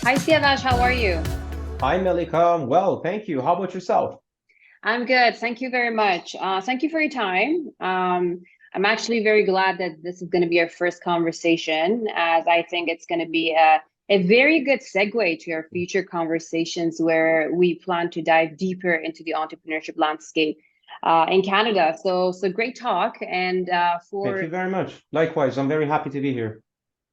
Hi, Siavash. How are you? Hi, Melika. Well, thank you. How about yourself? I'm good. Thank you very much. Thank you for your time. I'm actually very glad that this is going to be our first conversation, as I think it's going to be a very good segue to our future conversations where we plan to dive deeper into the entrepreneurship landscape in Canada. So great talk. And Thank for you very much. Likewise, I'm very happy to be here.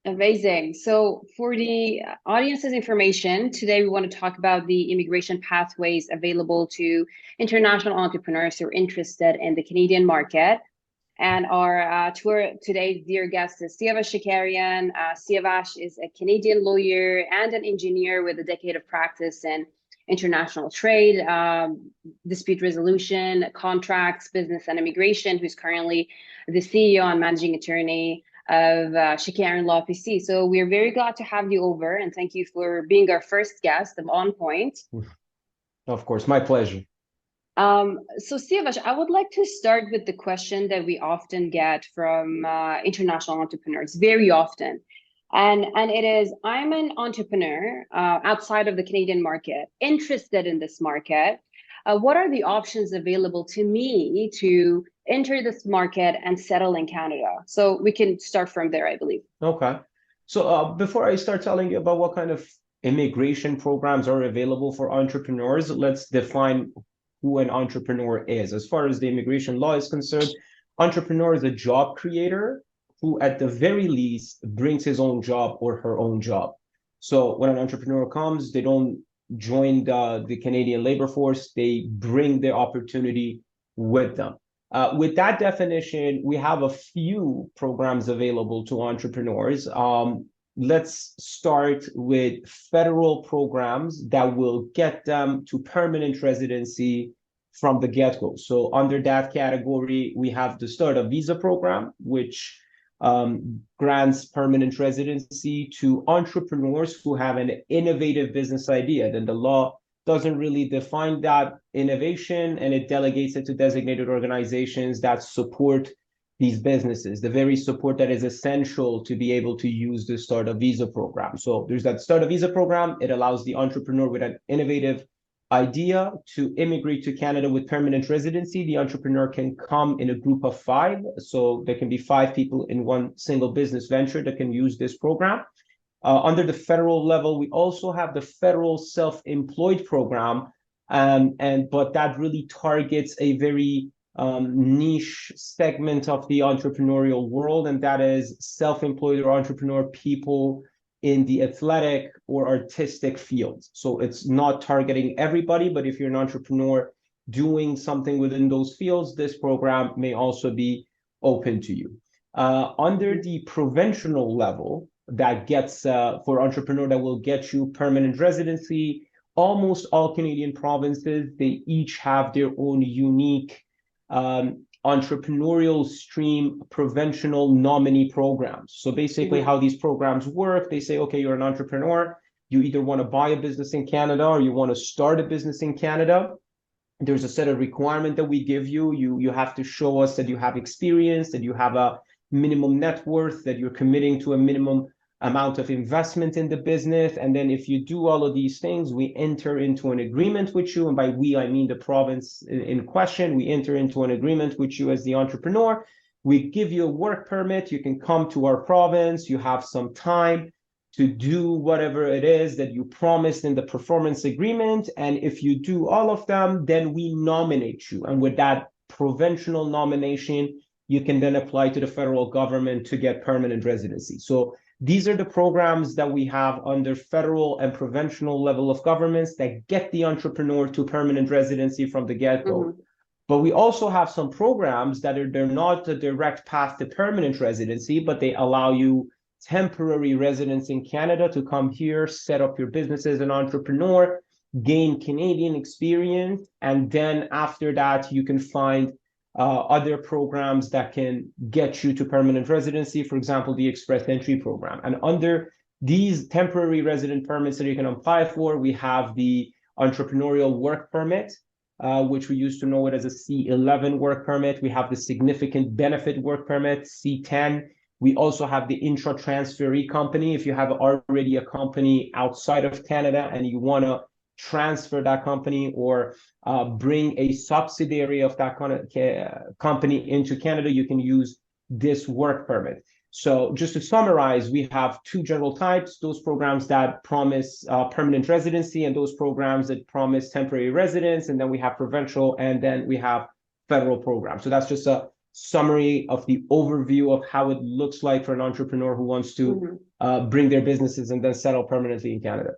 Amazing. So, for the audience's information, today we want to talk about the immigration pathways available to international entrepreneurs who are interested in the Canadian market. And our today's dear guest is Siavash Shekarian. Siavash is a Canadian lawyer and an engineer with a decade of practice in international trade, dispute resolution, contracts, business, and immigration, who's currently the CEO and managing attorney of Shekarian Law PC. So we're very glad to have you over, and thank you for being our first guest of On Point. Of course, my pleasure. So Siavash, I would like to start with the question that we often get from international entrepreneurs, very often. And it is, I'm an entrepreneur outside of the Canadian market, interested in this market. What are the options available to me to enter this market and settle in Canada? So we can start from there, I believe. Okay. So before I start telling you about what kind of immigration programs are available for entrepreneurs, let's define who an entrepreneur is. As far as the immigration law is concerned, entrepreneur is a job creator who, at the very least, brings his own job or her own job. So when an entrepreneur comes, they don't join the Canadian labor force, they bring the opportunity with them. With that definition, we have a few programs available to entrepreneurs. Let's start with federal programs that will get them to permanent residency from the get-go. So under that category, we have the Start a Visa program, which grants permanent residency to entrepreneurs who have an innovative business idea. Then the law doesn't really define that innovation, and it delegates it to designated organizations that support these businesses, the very support that is essential to be able to use the Start a Visa program. So there's that Start a Visa program. It allows the entrepreneur with an innovative idea to immigrate to Canada with permanent residency. The entrepreneur can come in a group of five. So there can be five people in one single business venture that can use this program. Under the federal level, we also have the federal self-employed program, but that really targets a very niche segment of the entrepreneurial world, and that is self-employed or entrepreneur people in the athletic or artistic fields. So it's not targeting everybody, but if you're an entrepreneur doing something within those fields, this program may also be open to you. Under the provincial level, that gets for entrepreneur that will get you permanent residency. Almost all Canadian provinces, they each have their own unique entrepreneurial stream provincial nominee programs. So basically how these programs work, they say, okay, you're an entrepreneur, you either want to buy a business in Canada or you want to start a business in Canada. There's a set of requirement that we give you. You have to show us that you have experience, that you have a minimum net worth, that you're committing to a minimum amount of investment in the business. And then if you do all of these things, we enter into an agreement with you. And by we, I mean the province in question. We enter into an agreement with you as the entrepreneur. We give you a work permit. You can come to our province. You have some time to do whatever it is that you promised in the performance agreement. And if you do all of them, then we nominate you. And with that provincial nomination, you can then apply to the federal government to get permanent residency. So these are the programs that we have under federal and provincial level of governments that get the entrepreneur to permanent residency from the get-go. Mm-hmm. But we also have some programs that they're not a direct path to permanent residency, but they allow you temporary residence in Canada to come here, set up your business as an entrepreneur, gain Canadian experience, and then after that, you can find other programs that can get you to permanent residency, for example, the Express Entry program. And under these temporary resident permits that you can apply for, we have the entrepreneurial work permit, which we used to know it as a C11 work permit. We have the significant benefit work permit, C10, We also have the intra-transferee company. If you have already a company outside of Canada and you want to transfer that company or bring a subsidiary of that kind of company into Canada, you can use this work permit. So just to summarize, we have two general types: those programs that promise permanent residency and those programs that promise temporary residence. And then we have provincial, and then we have federal programs. So that's just a summary of the overview of how it looks like for an entrepreneur who wants to bring their businesses and then settle permanently in Canada.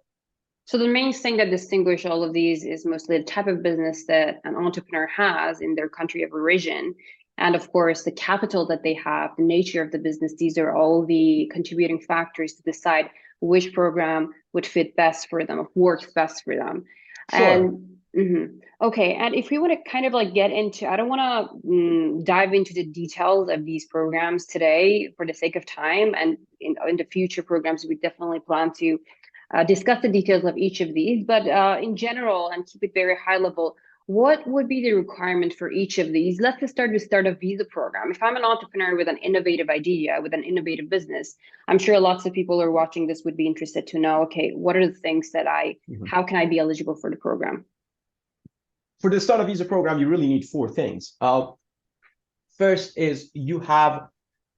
So the main thing that distinguishes all of these is mostly the type of business that an entrepreneur has in their country of origin. And of course, the capital that they have, the nature of the business, these are all the contributing factors to decide which program would fit best for them, works best for them. Sure. And okay, and if we want to kind of like get into, I don't want to dive into the details of these programs today for the sake of time, and in the future programs, we definitely plan to discuss the details of each of these, but in general, and keep it very high level, what would be the requirement for each of these? Let's just start a visa program. If I'm an entrepreneur with an innovative idea, with an innovative business, I'm sure lots of people who are watching this would be interested to know, okay, what are the things that how can I be eligible for the program? For the startup visa program, you really need four things. First is you have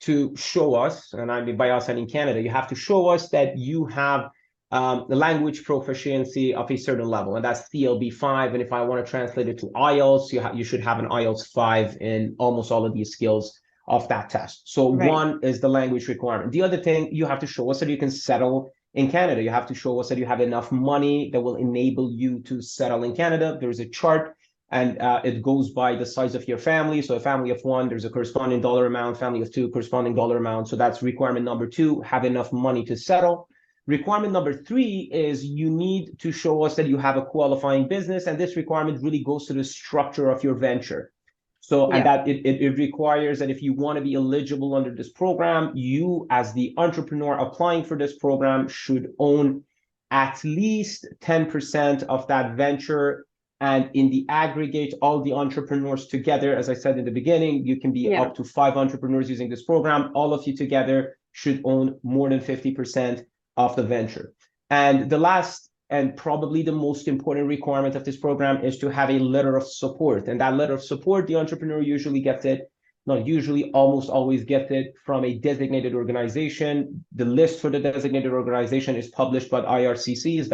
to show us, and I mean by us, I mean Canada, you have to show us that you have the language proficiency of a certain level, and that's CLB5. And if I want to translate it to IELTS, you should have an IELTS 5 in almost all of these skills of that test. So one is the language requirement. The other thing, you have to show us that you can settle in Canada. You have to show us that you have enough money that will enable you to settle in Canada. There's a chart, and it goes by the size of your family. So a family of one, there's a corresponding dollar amount, family of two, corresponding dollar amount. So that's requirement number two, have enough money to settle. Requirement number three is you need to show us that you have a qualifying business, and this requirement really goes to the structure of your venture. So, and that it requires that if you want to be eligible under this program, you as the entrepreneur applying for this program should own at least 10% of that venture. And in the aggregate, all the entrepreneurs together, as I said in the beginning, you can be up to 5 entrepreneurs using this program. All of you together should own more than 50% of the venture. And the last and probably the most important requirement of this program is to have a letter of support. And that letter of support, the entrepreneur usually gets it, not usually, almost always gets it from a designated organization. The list for the designated organization is published by IRCC,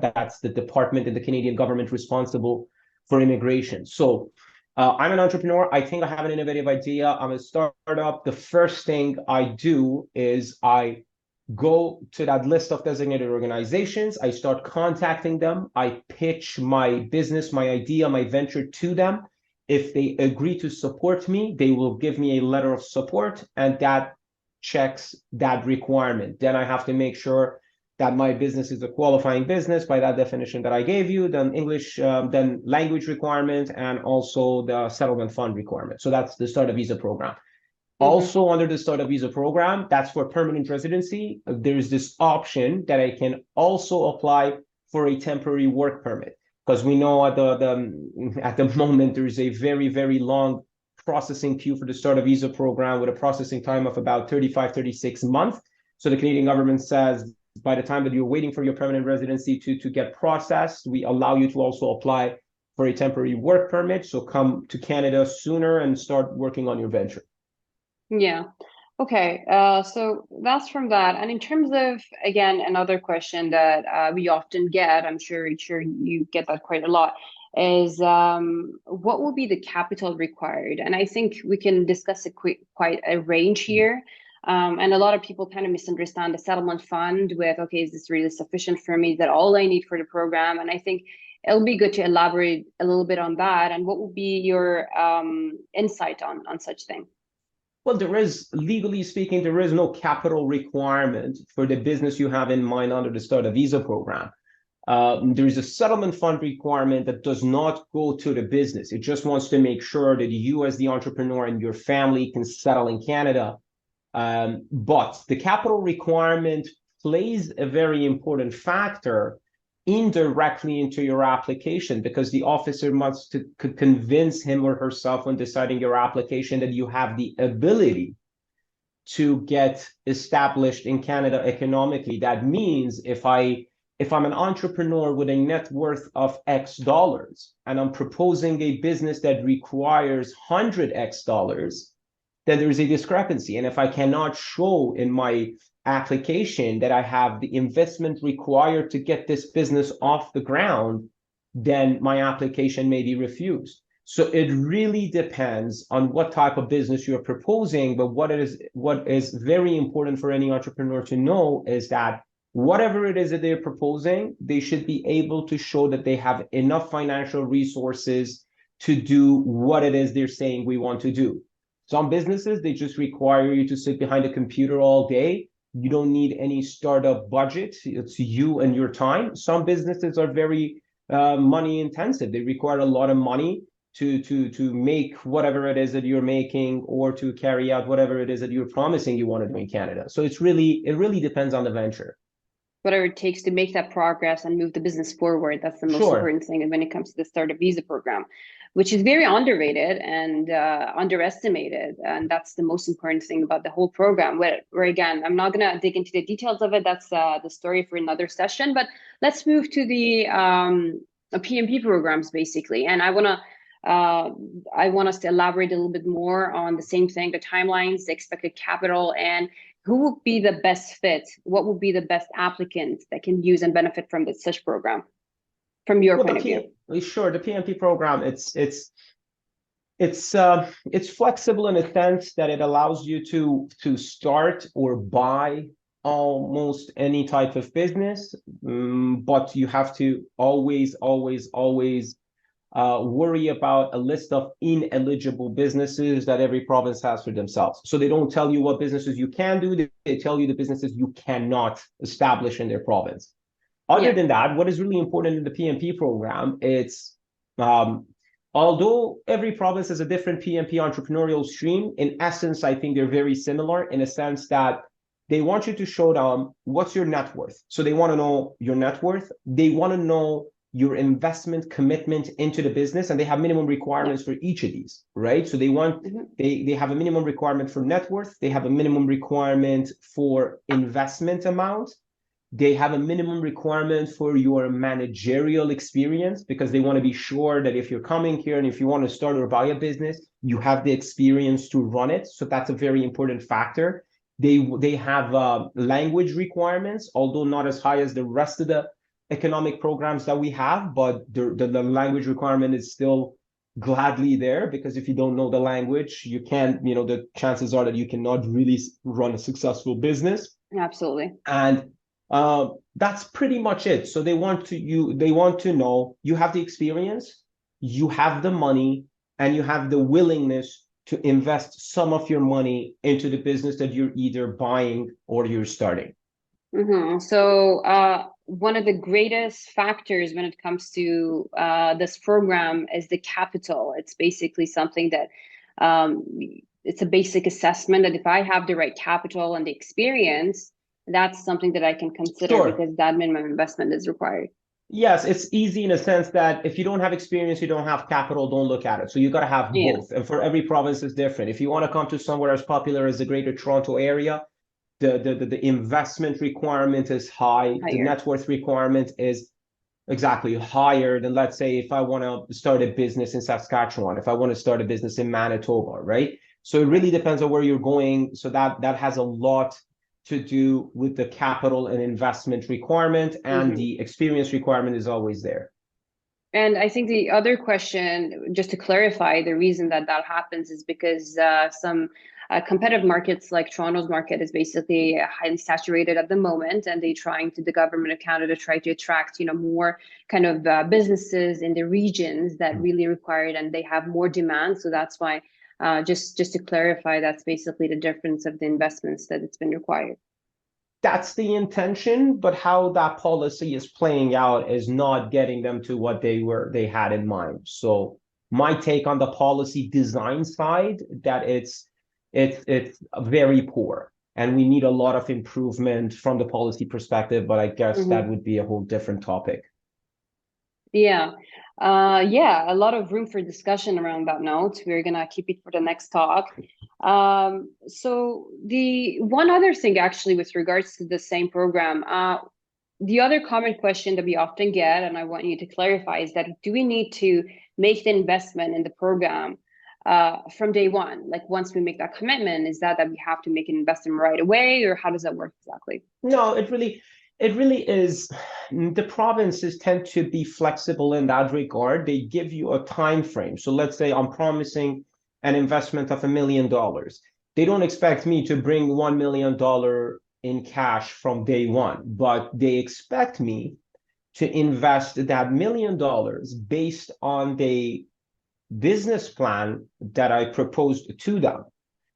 that's the department in the Canadian government responsible for immigration. So I'm an entrepreneur. I think I have an innovative idea. I'm a startup. The first thing I do is I go to that list of designated organizations. I start contacting them. I pitch my business, my idea, my venture to them. If they agree to support me, they will give me a letter of support, and that checks that requirement. Then I have to make sure that my business is a qualifying business by that definition that I gave you, then English, then language requirement, and also the settlement fund requirement. So that's the startup visa program. Also, under the startup visa program, that's for permanent residency. There's this option that I can also apply for a temporary work permit, because we know at the moment there's a very, very long processing queue for the startup visa program with a processing time of about 36 months. So the Canadian government says by the time that you're waiting for your permanent residency to get processed, we allow you to also apply for a temporary work permit. So come to Canada sooner and start working on your venture. Yeah. Okay. So that's from that. And in terms of, again, another question that we often get, I'm sure you get that quite a lot, is what will be the capital required? And I think we can discuss quite a range here. And a lot of people kind of misunderstand the settlement fund with, okay, is this really sufficient for me? Is that all I need for the program? And I think it'll be good to elaborate a little bit on that. And what will be your insight on such thing? Well, legally speaking, there is no capital requirement for the business you have in mind under the startup visa program. There is a settlement fund requirement that does not go to the business. It just wants to make sure that you as the entrepreneur and your family can settle in Canada. But the capital requirement plays a very important factor indirectly into your application, because the officer must convince him or herself when deciding your application that you have the ability to get established in Canada economically. That means if I'm an entrepreneur with a net worth of X dollars and I'm proposing a business that requires 100X dollars, then there's a discrepancy. And if I cannot show in my application that I have the investment required to get this business off the ground, then my application may be refused. So it really depends on what type of business you're proposing. But what is very important for any entrepreneur to know is that whatever it is that they're proposing, they should be able to show that they have enough financial resources to do what it is they're saying we want to do. Some businesses, they just require you to sit behind a computer all day. You don't need any startup budget. It's you and your time. Some businesses are very money intensive. They require a lot of money to make whatever it is that you're making, or to carry out whatever it is that you're promising you want to do in Canada. So it really depends on the venture. Whatever it takes to make that progress and move the business forward. That's the most important thing when it comes to the startup visa program, which is very underrated and underestimated. And that's the most important thing about the whole program, where again, I'm not going to dig into the details of it. That's the story for another session. But let's move to the PMP programs, basically. And I want us to elaborate a little bit more on the same thing, the timelines, the expected capital, and who would be the best fit? What would be the best applicant that can use and benefit from such program, from your point of view? Sure, the PMP program, it's flexible in a sense that it allows you to start or buy almost any type of business, but you have to always worry about a list of ineligible businesses that every province has for themselves. So they don't tell you what businesses you can do, they tell you the businesses you cannot establish in their province. Other than that, what is really important in the PMP program, it's although every province has a different PMP entrepreneurial stream, in essence, I think they're very similar in a sense that they want you to show them what's your net worth. So they want to know your net worth. They want to know your investment commitment into the business, and they have minimum requirements for each of these, right? So they want, they have a minimum requirement for net worth. They have a minimum requirement for investment amount. They have a minimum requirement for your managerial experience, because they want to be sure that if you're coming here and if you want to start or buy a business, you have the experience to run it. So that's a very important factor. They have language requirements, although not as high as the rest of the economic programs that we have, but the language requirement is still gladly there, because if you don't know the language, you can't, the chances are that you cannot really run a successful business. Absolutely. And that's pretty much it. So they want to know you have the experience, you have the money, and you have the willingness to invest some of your money into the business that you're either buying or you're starting. So one of the greatest factors when it comes to this program is the capital. It's basically something that it's a basic assessment that if I have the right capital and the experience, that's something that I can consider, because that minimum investment is required. Yes, it's easy in a sense that if you don't have experience, you don't have capital, don't look at it. So you got to have both. And for every province is different. If you want to come to somewhere as popular as the Greater Toronto area, the investment requirement is higher. The net worth requirement is exactly higher than, let's say, if I want to start a business in Saskatchewan, if I want to start a business in Manitoba, right? So it really depends on where you're going. So that has a lot to do with the capital and investment requirement, and the experience requirement is always there. And I think the other question, just to clarify, the reason that happens is because some competitive markets like Toronto's market is basically highly saturated at the moment, and the government of Canada try to attract, more kind of businesses in the regions that really require it, and they have more demand. So that's why, just to clarify, that's basically the difference of the investments that it's been required. That's the intention, but how that policy is playing out is not getting them to what they had in mind. So my take on the policy design side, that it's very poor, and we need a lot of improvement from the policy perspective, but I guess that would be a whole different topic. Yeah, a lot of room for discussion around that note. We're gonna keep it for the next talk. So the one other thing actually with regards to the same program, the other common question that we often get, and I want you to clarify, is that do we need to make the investment in the program from day one? Like once we make that commitment, is that we have to make an investment right away, or how does that work exactly? No, it really is. The provinces tend to be flexible in that regard. They give you a time frame. So let's say I'm promising an investment of $1 million. They don't expect me to bring $1 million in cash from day one, but they expect me to invest that $1 million based on the business plan that I proposed to them.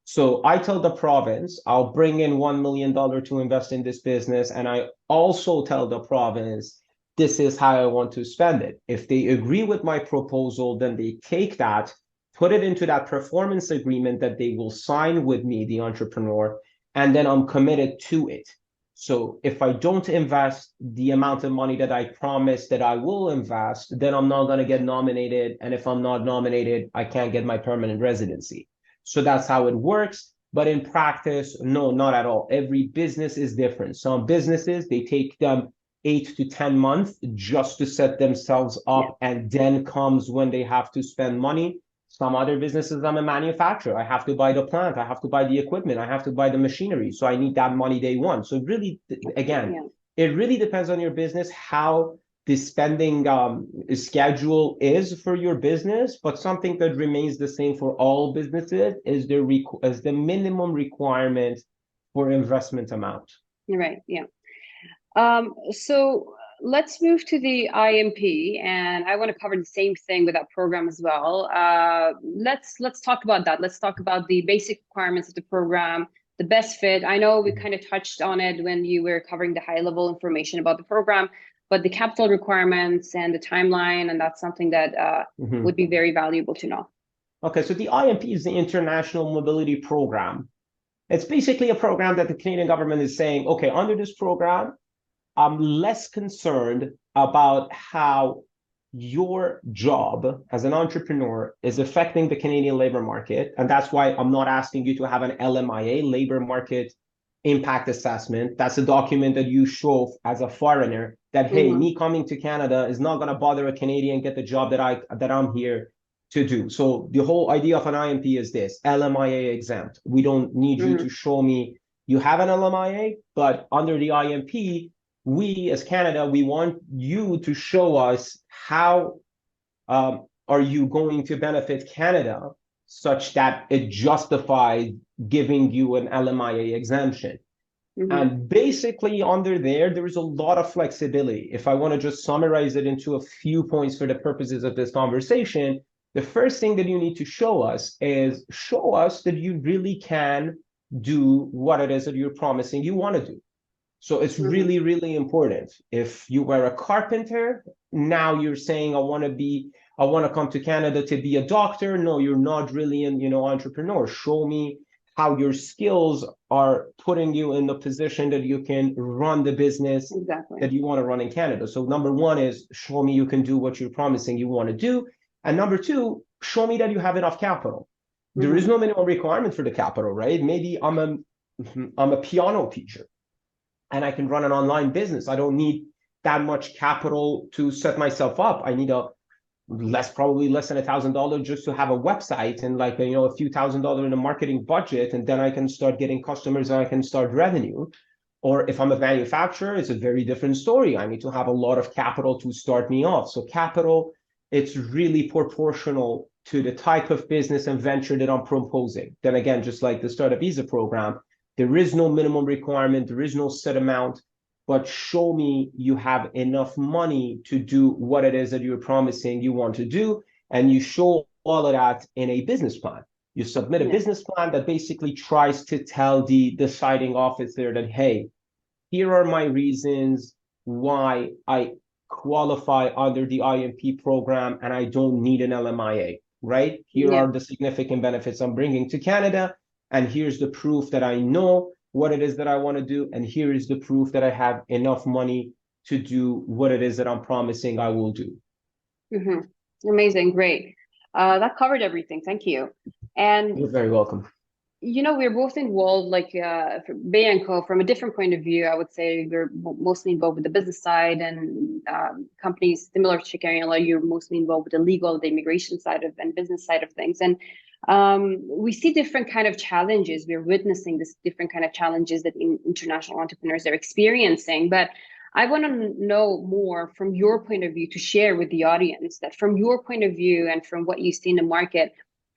So I tell the province, I'll bring in $1 million to invest in this business. And I also tell the province, this is how I want to spend it. If they agree with my proposal, then they take that, put it into that performance agreement that they will sign with me, the entrepreneur, and then I'm committed to it. So if I don't invest the amount of money that I promised that I will invest, then I'm not going to get nominated. And if I'm not nominated, I can't get my permanent residency. So that's how it works. But in practice, no, not at all. Every business is different. Some businesses, they take them 8 to 10 months just to set themselves up. And then comes when they have to spend money. Some other businesses, I'm a manufacturer. I have to buy the plant. I have to buy the equipment. I have to buy the machinery. So I need that money day one. So really, again, it really depends on your business, how the spending schedule is for your business, but something that remains the same for all businesses is the minimum requirement for investment amount. Right. Yeah. So let's move to the IMP, and I want to cover the same thing with that program as well. Let's talk about that. Let's talk about the basic requirements of the program, the best fit. I know we kind of touched on it when you were covering the high level information about the program, but the capital requirements and the timeline, and that's something that would be very valuable to know. Okay, so the IMP is the International Mobility Program. It's basically a program that the Canadian government is saying, okay, under this program, I'm less concerned about how your job as an entrepreneur is affecting the Canadian labor market. And that's why I'm not asking you to have an LMIA, labor market impact assessment. That's a document that you show as a foreigner that, hey, me coming to Canada is not going to bother a Canadian get the job that I'm here to do. So the whole idea of an IMP is this: LMIA exempt. We don't need you to show me you have an LMIA, but under the IMP, we as Canada, we want you to show us how are you going to benefit Canada such that it justifies giving you an LMIA exemption. And basically under there is a lot of flexibility. If I want to just summarize it into a few points for the purposes of this conversation, the first thing that you need to show us that you really can do what it is that you're promising you want to do. So it's really, really important. If you were a carpenter, now you're saying, I want to come to Canada to be a doctor. No, you're not really an entrepreneur. Show me how your skills are putting you in the position that you can run the business that you want to run in Canada. So number one is show me you can do what you're promising you want to do. And number two, show me that you have enough capital. There is no minimum requirement for the capital, right? Maybe I'm a piano teacher and I can run an online business. I don't need that much capital to set myself up. I need probably less than $1,000 just to have a website and a few $1,000s in a marketing budget, and then I can start getting customers and I can start revenue. Or if I'm a manufacturer, it's a very different story. I need to have a lot of capital to start me off. So capital, it's really proportional to the type of business and venture that I'm proposing. Then again, just like the Startup Visa program, there is no minimum requirement, there is no set amount, but show me you have enough money to do what it is that you're promising you want to do. And you show all of that in a business plan. You submit a business plan that basically tries to tell the deciding officer that, hey, here are my reasons why I qualify under the IMP program and I don't need an LMIA, right? Here are the significant benefits I'm bringing to Canada. And here's the proof that I know what it is that I want to do. And here is the proof that I have enough money to do what it is that I'm promising I will do. Amazing. Great. That covered everything. Thank you. And you're very welcome. We're both involved, like for Bay and Co. From a different point of view. I would say we're mostly involved with the business side, and companies similar to Shekarian, like you're mostly involved with the legal, the immigration side of and business side of things. And we see different kind of challenges. We're witnessing this different kind of challenges that international entrepreneurs are experiencing. But I want to know more from your point of view to share with the audience that from your point of view and from what you see in the market,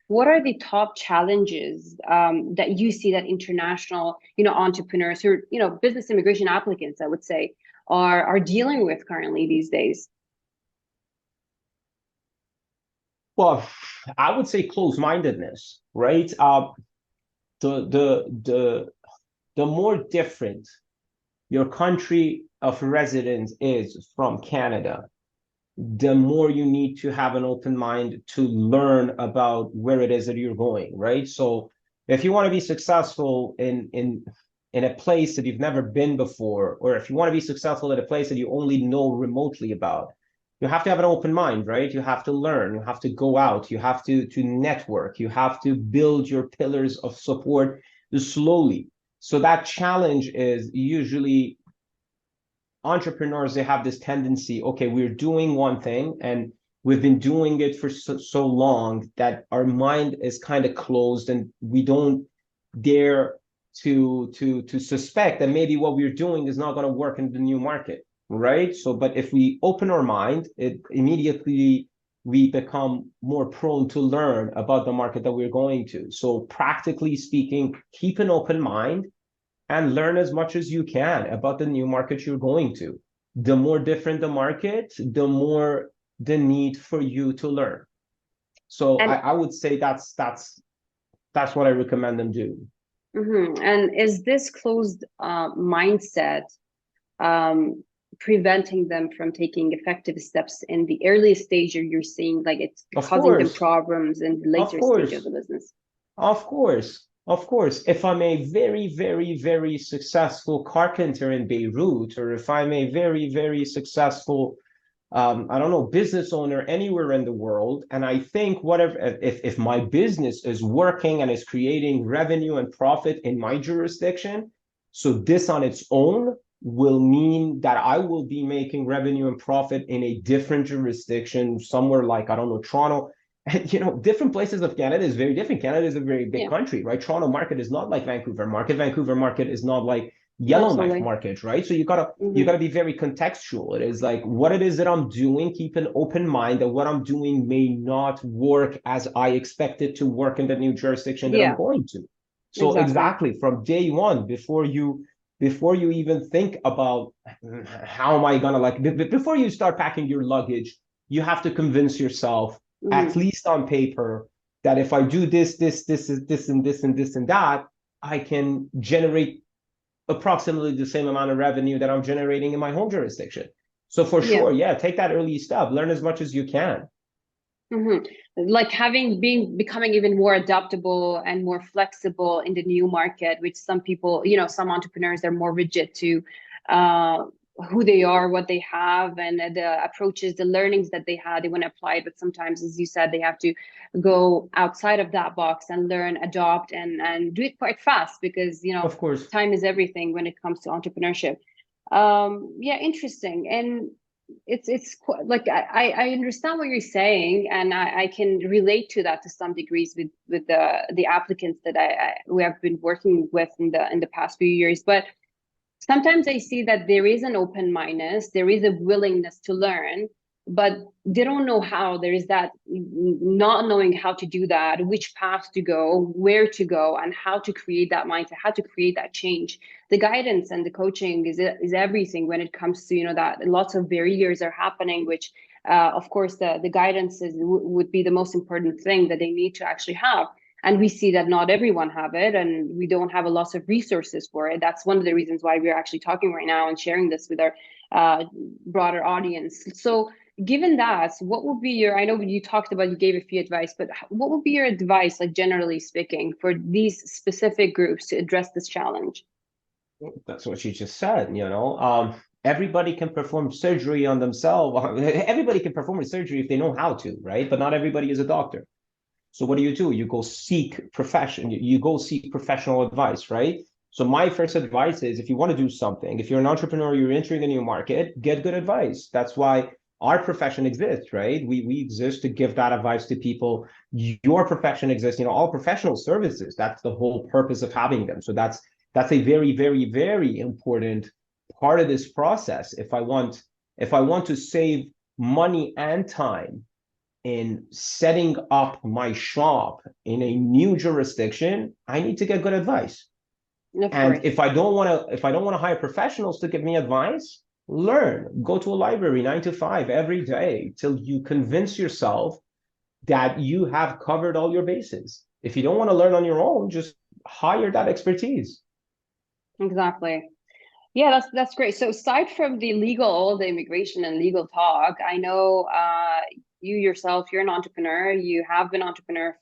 what are the top challenges that you see that international, entrepreneurs or, business immigration applicants, I would say, are dealing with currently these days? Well, I would say closed-mindedness, right? The the the the more different your country of residence is from Canada, the more you need to have an open mind to learn about where it is that you're going, right? So if you want to be successful in a place that you've never been before, or if you want to be successful at a place that you only know remotely about, you have to have an open mind, right? You have to learn, you have to go out, you have to network, you have to build your pillars of support slowly. So that challenge is usually entrepreneurs, they have this tendency, okay, we're doing one thing and we've been doing it for so long that our mind is kind of closed and we don't dare to suspect that maybe what we're doing is not going to work in the new market, right? So, but if we open our mind, it immediately we become more prone to learn about the market that we're going to. So practically speaking, keep an open mind and learn as much as you can about the new market you're going to. The more different the market, the more the need for you to learn. So And I would say that's what I recommend them do. and is this closed mindset preventing them from taking effective steps in the earliest stage, or you're seeing like it's Of causing them course, problems in the of later stage of course, the business? of course, of course. If I'm a very, very, very successful carpenter in Beirut, or if I'm a very, very successful I don't know, business owner anywhere in the world. And I think whatever, if my business is working and is creating revenue and profit in my jurisdiction, so this on its own will mean that I will be making revenue and profit in a different jurisdiction, somewhere like, I don't know, Toronto. And, different places of Canada is very different. Canada is a very big Yeah, country, right? Toronto market is not like Vancouver market. Vancouver market is not like Yellowknife absolutely. market, right? So you gotta be very contextual. It is like what it is that I'm doing, keep an open mind that what I'm doing may not work as I expect it to work in the new jurisdiction that I'm Yeah, going to. So exactly. exactly from day one, before you even think about how am I gonna like before you start packing your luggage, you have to convince yourself, at Hmm. least on paper, that if I do this and this and this and that, I can generate approximately the same amount of revenue that I'm generating in my home jurisdiction. So for Yeah. sure, yeah, take that early step, learn as much as you can. Hmm. Like becoming even more adaptable and more flexible in the new market, which some people, some entrepreneurs are more rigid to uh, who they are, what they have, and the approaches, the learnings that they had, they want to apply it. But sometimes, as you said, they have to go outside of that box and learn, adopt, and do it quite fast because, Of course. time is everything when it comes to entrepreneurship. Yeah, interesting. And like I understand what you're saying, and I can relate to that to some degrees with the applicants that we have been working with in the past few years. But sometimes I see that there is an open mindedness, there is a willingness to learn, but they don't know how. There is that not knowing how to do that, which path to go, where to go, and how to create that mindset, how to create that change. The guidance and the coaching is everything when it comes to that lots of barriers are happening, which of course the guidance would be the most important thing that they need to actually have, and we see that not everyone have it, and we don't have a lot of resources for it. That's one of the reasons why we're actually talking right now and sharing this with our broader audience. So given that, what would be your, I know you talked about, you gave a few advice, but what would be your advice, like generally speaking, for these specific groups to address this challenge? That's what you just said. Everybody can perform surgery on themselves. Everybody can perform a surgery if they know how to, right? But not everybody is a doctor. So what do? You go seek you go seek professional advice, right? So my first advice is if you want to do something, if you're an entrepreneur, you're entering a new market, get good advice. That's why our profession exists, right? We exist to give that advice to people. Your profession exists, all professional services. That's the whole purpose of having them. So that's a very, very, very important part of this process. If I want to save money and time in setting up my shop in a new jurisdiction, I need to get good advice. And if I don't want to hire professionals to give me advice, go to a library 9 to 5 every day till you convince yourself that you have covered all your bases. If you don't want to learn on your own, just hire that expertise. Exactly. Yeah, that's great. So aside from the immigration and legal talk, I know you yourself, you're an entrepreneur. You have been an entrepreneur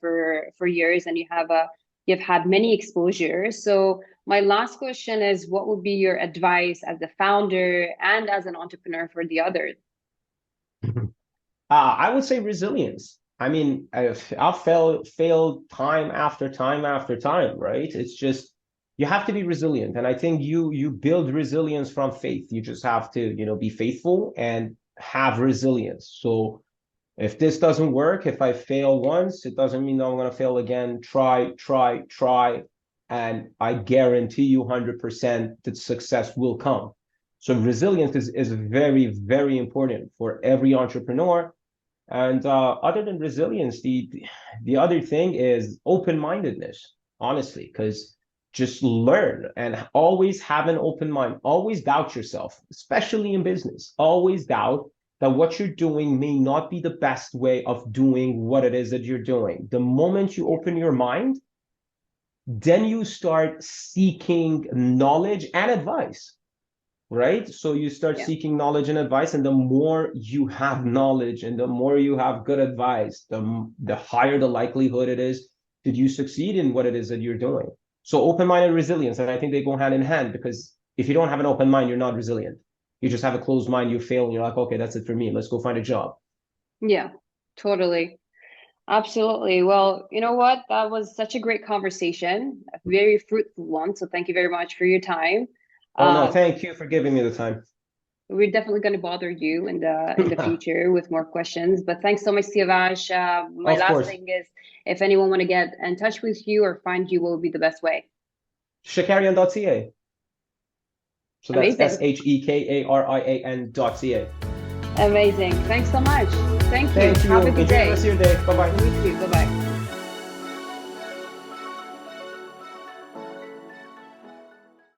for years, and you've had many exposures. So my last question is, what would be your advice as the founder and as an entrepreneur for the others? I would say resilience. I mean, I've failed time after time after time, right? It's just you have to be resilient, and I think you build resilience from faith. You just have to be faithful and have resilience. So if this doesn't work, if I fail once, it doesn't mean that I'm going to fail again. Try, and I guarantee you 100% that success will come. So resilience is very, very important for every entrepreneur. And other than resilience, the other thing is open-mindedness, honestly, because just learn and always have an open mind. Always doubt yourself, especially in business. Always doubt that what you're doing may not be the best way of doing what it is that you're doing. The moment you open your mind, then you start seeking knowledge and advice, right? So you start seeking knowledge and advice, and the more you have knowledge and the more you have good advice, the higher the likelihood it is that you succeed in what it is that you're doing. So open-minded resilience, and I think they go hand in hand, because if you don't have an open mind, you're not resilient. You just have a closed mind, you fail, and you're like, okay, that's it for me. Let's go find a job. Yeah, totally. Absolutely. Well, you know what? That was such a great conversation, a very fruitful one. So thank you very much for your time. Oh, no, thank you for giving me the time. We're definitely going to bother you in the future with more questions. But thanks so much, Siavash. My last thing is, if anyone want to get in touch with you or find you, what would be the best way? Shekarian.ca. So that's SHEKARIAN.ca. Amazing. Thanks so much. Thank you. Thank you. Have a good day. Enjoy the rest of your day. Bye-bye. You too. Bye-bye.